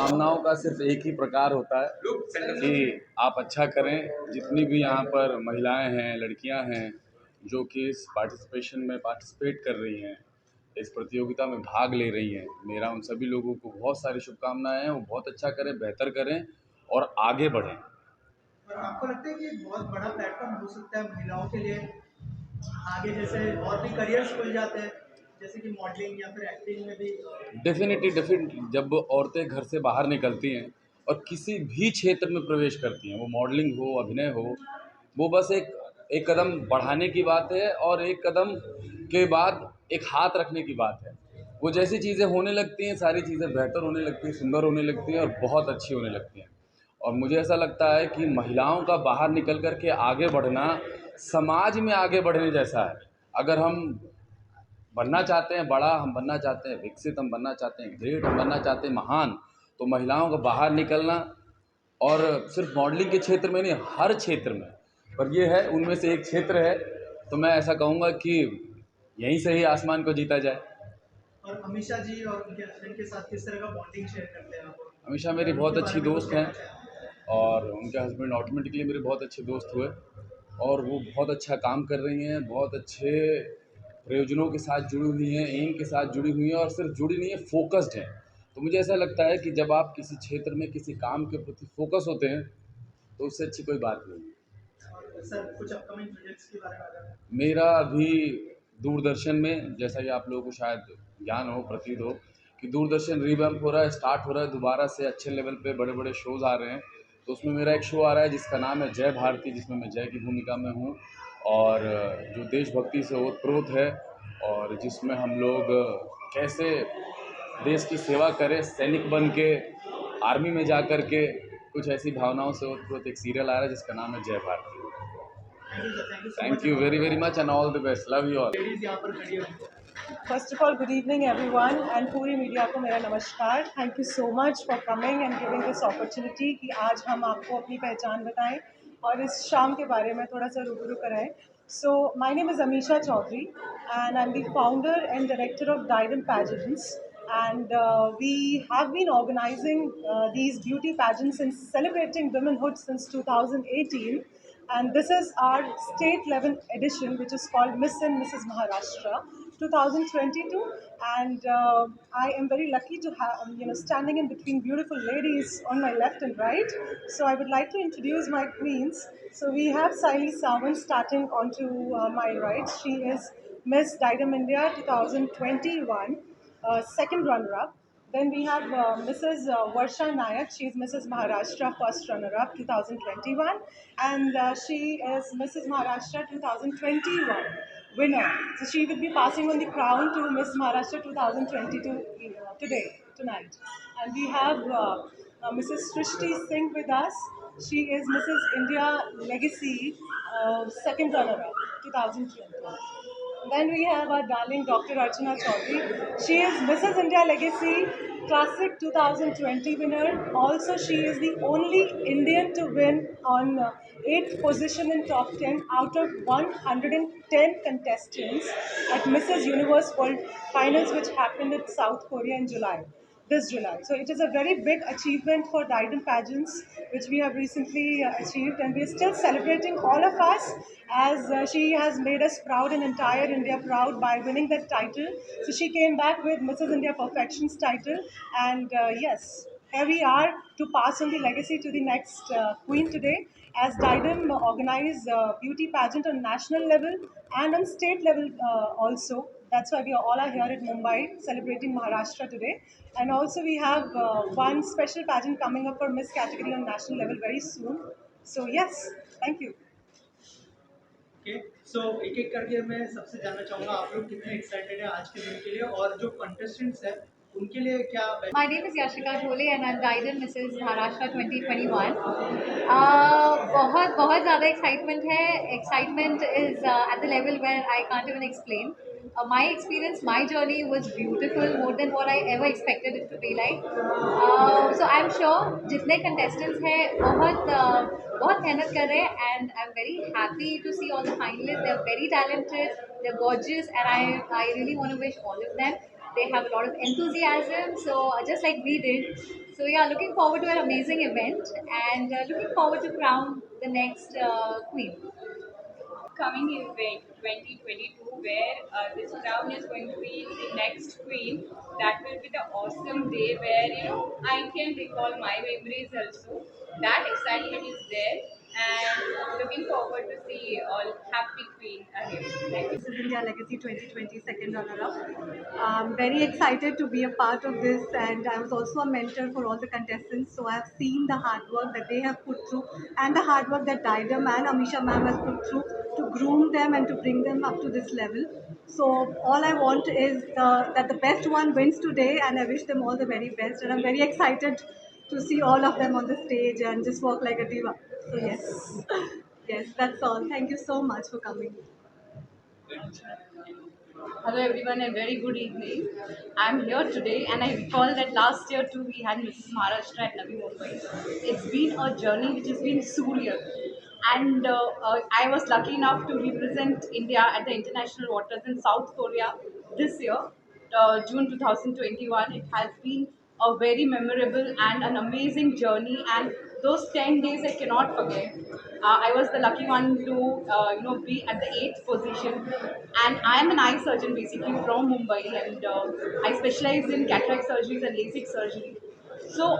शुभकामनाओं का सिर्फ एक ही प्रकार होता है कि आप अच्छा करें। जितनी भी यहाँ पर महिलाएं हैं, लड़कियां हैं जो कि इस पार्टिसिपेट कर रही हैं, इस प्रतियोगिता में भाग ले रही हैं, मेरा उन सभी लोगों को बहुत सारी शुभकामनाएं हैं। वो बहुत अच्छा करें, बेहतर करें और आगे बढ़ें। और आपको लगता है कि एक बहुत बड़ा प्लेटफॉर्म हो सकता है महिलाओं के लिए आगे, जैसे और भी करियर्स खुल जाते हैं, जैसे कि मॉडलिंग या फिर एक्टिंग में भी? डेफिनेटली जब औरतें घर से बाहर निकलती हैं और किसी भी क्षेत्र में प्रवेश करती हैं, वो मॉडलिंग हो, अभिनय हो, वो बस एक एक कदम बढ़ाने की बात है और एक कदम के बाद एक हाथ रखने की बात है। वो जैसी चीज़ें होने लगती हैं, सारी चीज़ें बेहतर होने लगती हैं, सुंदर होने लगती हैं और बहुत अच्छी होने लगती हैं। और मुझे ऐसा लगता है कि महिलाओं का बाहर निकल कर के आगे बढ़ना समाज में आगे बढ़ने जैसा है। अगर हम बनना चाहते हैं बड़ा, हम बनना चाहते हैं विकसित, हम बनना चाहते हैं ग्रेट, हम बनना चाहते हैं महान, तो महिलाओं का बाहर निकलना, और सिर्फ मॉडलिंग के क्षेत्र में नहीं, हर क्षेत्र में, पर ये है उनमें से एक क्षेत्र है, तो मैं ऐसा कहूँगा कि यहीं से ही आसमान को जीता जाए। और अमीषा जी और उनके हस्बैंड के साथ किस तरह का बॉन्डिंग शेयर करते हैं आप? हमेशा मेरी अगर बहुत उनके अच्छी बारे में कुछ दोस्त हैं कहना चाहें। और उनके हस्बैंड ऑटोमेटिकली मेरे बहुत अच्छे दोस्त हुए और वो बहुत अच्छा काम कर रही हैं, बहुत अच्छे प्रयोजनों के साथ जुड़ी हुई हैं, एम के साथ जुड़ी हुई हैं और सिर्फ जुड़ी नहीं है, फोकस्ड हैं। तो मुझे ऐसा लगता है कि जब आप किसी क्षेत्र में किसी काम के प्रति फोकस होते हैं तो उससे अच्छी कोई बात नहीं है। और सर, कुछ अपकमिंग प्रोजेक्ट्स के बारे में अगर? मेरा अभी दूरदर्शन में, जैसा कि आप लोगों को शायद ज्ञान हो, प्रतीत हो, कि दूरदर्शन रिवैम्प हो रहा है, स्टार्ट हो रहा है दोबारा से, अच्छे लेवल पे बड़े बड़े शोज़ आ रहे हैं। तो उसमें मेरा एक शो आ रहा है जिसका नाम है जय भारती, जिसमें मैं जय की भूमिका में हूँ और जो देशभक्ति से ओतप्रोत है और जिसमें हम लोग कैसे देश की सेवा करें, सैनिक बन के, आर्मी में जा कर के, कुछ ऐसी भावनाओं से ओतप्रोत एक सीरियल आ रहा है जिसका नाम है Jai Bharti. Thank you sir, thank you so thank much. You very very much and all the best, love you all. Ladies यहाँ पर खड़ी हुई। First of all, good evening everyone and पूरी मीडिया को मेरा नमस्कार। Thank you so much for coming and giving this opportunity कि आज हम आपको अपनी पहचान बताएं और इस शाम के बारे में थोड़ा सा रूबरू कराएं। So my name is Amisha Chaudhary and I'm the founder and director of Diadem Pageants, and we have been organizing these beauty pageants and celebrating womanhood since 2018, and this is our state level edition which is called Miss and Mrs. Maharashtra 2022. And I am very lucky to have, standing in between beautiful ladies on my left and right. So I would like to introduce my queens. So we have Saili Sawant starting onto my right. She is Miss Diadem India 2021, second runner-up. Then we have Mrs. Varsha Nayak. She is Mrs. Maharashtra first runner-up 2021, and she is Mrs. Maharashtra 2021 winner. So she will be passing on the crown to Miss Maharashtra 2022 tonight. And we have Mrs. Srishti Singh with us. She is Mrs. India Legacy second runner-up 2020. Then we have our darling Dr. Archana Chaudhary. She is Mrs. India Legacy Classic 2020 winner. Also, she is the only Indian to win on 8th position in top 10 out of 110 contestants at Mrs. Universe World Finals, which happened in South Korea in July. This July. So it is a very big achievement for Diadem Pageants, which we have recently achieved, and we are still celebrating all of us as she has made us proud and entire India proud by winning that title. So she came back with Mrs. India Perfections title, and yes, here we are to pass on the legacy to the next queen today, as Diadem organize beauty pageant on national level and on state level also. That's why we all are here at Mumbai celebrating Maharashtra today. And also we have one special pageant coming up for Miss category on national level very soon. So yes, thank you. Okay, so एक एक करके मैं सबसे जानना चाहूँगा आप लोग कितने एक्साइटेड हैं आज के दिन के लिए, और जो कंटेस्टेंट्स हैं उनके लिए क्या? My name is Yashika Dhole and I'm Diadem Mrs. Maharashtra 2021. बहुत बहुत ज़्यादा excitement है. Excitement is at the level where I can't even explain. My experience, my journey was beautiful, more than what I ever expected it to be like. So I'm sure जितने contestants हैं बहुत मेहनत कर रहे हैं, and I'm very happy to see all the finalists. They're very talented, they're gorgeous, and I really want to wish all of them they have a lot of enthusiasm, so just like we did. So yeah, looking forward to an amazing event and looking forward to crown the next queen. Coming event 2022 where this crown is going to be the next queen. That will be the awesome day where I can recall my memories also. That excitement is there and looking forward to see all happy queen ahead. Thank you. This is India Legacy 2020 second runner-up. I'm very excited to be a part of this, and I was also a mentor for all the contestants. So I've seen the hard work that they have put through, and the hard work that Diadem and Amisha ma'am has put through to groom them and to bring them up to this level. So all I want is that the best one wins today, and I wish them all the very best. And I'm very excited to see all of them on the stage and just walk like a diva. So yes, yes, that's all. Thank you so much for coming. Hello everyone and very good evening. I'm here today and I recall that last year too we had Mrs. Maharashtra at Navi Mumbai. It's been a journey which has been surreal, and I was lucky enough to represent India at the International Waters in South Korea this year, June 2021. It has been a very memorable and an amazing journey, and those 10 days I cannot forget. I was the lucky one to be at the 8th position, and I am an eye surgeon basically from Mumbai, and I specialize in cataract surgeries and LASIK surgery. So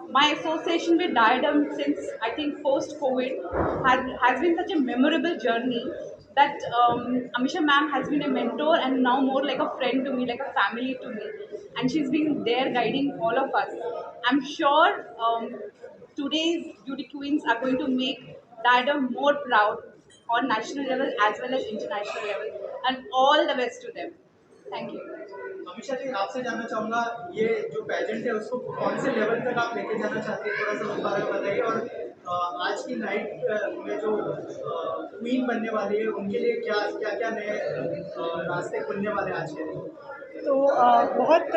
my association with Diadem since I think post COVID has been such a memorable journey that Amisha ma'am has been a mentor and now more like a friend to me, like a family to me, and she's been there guiding all of us. I'm sure today's beauty queens are going to make Diadem more proud on national level as well as international level, and all the best to them. Thank you. Amisha जी आपसे जानना चाहूँगा ये जो pageant है उसको कौन से level तक आप लेके जाना चाहते हैं, थोड़ा सा उस बारे में बताइए। और आज की नाइट में जो क्वीन बनने वाली है उनके लिए क्या क्या क्या नए रास्ते खुलने वाले हैं आज के दिन। तो बहुत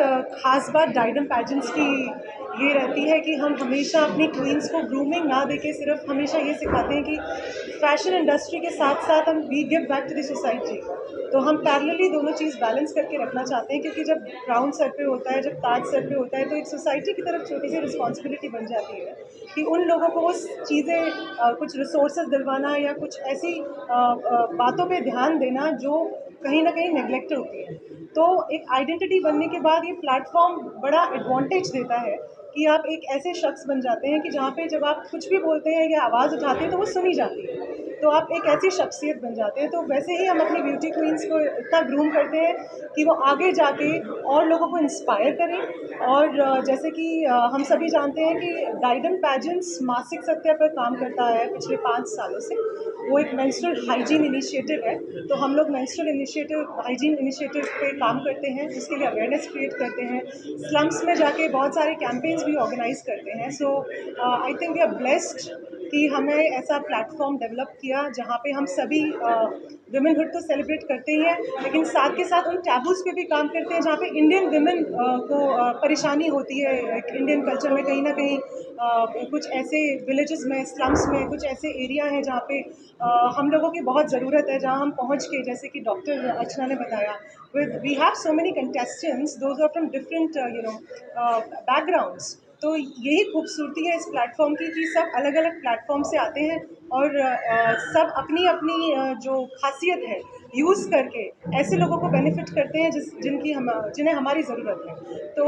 ख़ास बात डाइडम पैजेंट्स की ये रहती है कि हम हमेशा अपनी क्वींस को ग्रूमिंग ना देके सिर्फ हमेशा ये सिखाते हैं कि फैशन इंडस्ट्री के साथ साथ हम we give back to the society. तो हम पैरेलली दोनों चीज़ बैलेंस करके रखना चाहते हैं, क्योंकि जब क्राउन सर पे होता है, जब ताज सर पे होता है, तो एक सोसाइटी की तरफ छोटी सी रिस्पॉन्सिबिलिटी बन जाती है कि उन लोगों को वो चीज़ें कुछ रिसोर्सेज दिलवाना या कुछ ऐसी बातों पे ध्यान देना जो कहीं ना कहीं नेग्लेक्ट होती है। तो एक आइडेंटिटी बनने के बाद ये प्लेटफॉर्म बड़ा एडवांटेज देता है कि आप एक ऐसे शख्स बन जाते हैं कि जहाँ पे जब आप कुछ भी बोलते हैं या आवाज़ उठाते हैं तो वो सुनी जाती है, तो आप एक ऐसी शख्सियत बन जाते हैं। तो वैसे ही हम अपनी ब्यूटी क्वींस को इतना ग्रूम करते हैं कि वो आगे जाके और लोगों को इंस्पायर करें। और जैसे कि हम सभी जानते हैं कि डाइडम पैजेंट्स मासिक सत्या पर काम करता है पिछले 5 सालों से। वो एक मेंस्ट्रुअल हाइजीन इनिशिएटिव है, तो हम लोग मेंस्ट्रुअल हाइजीन इनिशिएटिव पे काम करते हैं, जिसके लिए अवेयरनेस क्रिएट करते हैं, स्लम्स में जाके बहुत सारे कैंपेन्स भी ऑर्गेनाइज करते हैं। So I think we are blessed कि हमें ऐसा प्लेटफॉर्म डेवलप किया जहाँ पे हम सभी वुमेनहुड तो सेलिब्रेट करते ही हैं, लेकिन साथ के साथ उन टैबूज़ पे भी काम करते हैं जहाँ पे इंडियन वुमेन को परेशानी होती है। इंडियन कल्चर में कहीं ना कहीं कुछ ऐसे विलेजेस में, स्लम्स में कुछ ऐसे एरिया हैं जहाँ पे हम लोगों की बहुत ज़रूरत है, जहाँ हम पहुँच के, जैसे कि डॉक्टर अर्चना ने बताया, we have so many contestants, those are from different backgrounds. तो यही खूबसूरती है इस प्लेटफॉर्म की कि सब अलग अलग प्लेटफॉर्म से आते हैं और सब अपनी अपनी जो खासियत है यूज़ करके ऐसे लोगों को बेनिफिट करते हैं जिन्हें हमारी ज़रूरत है। तो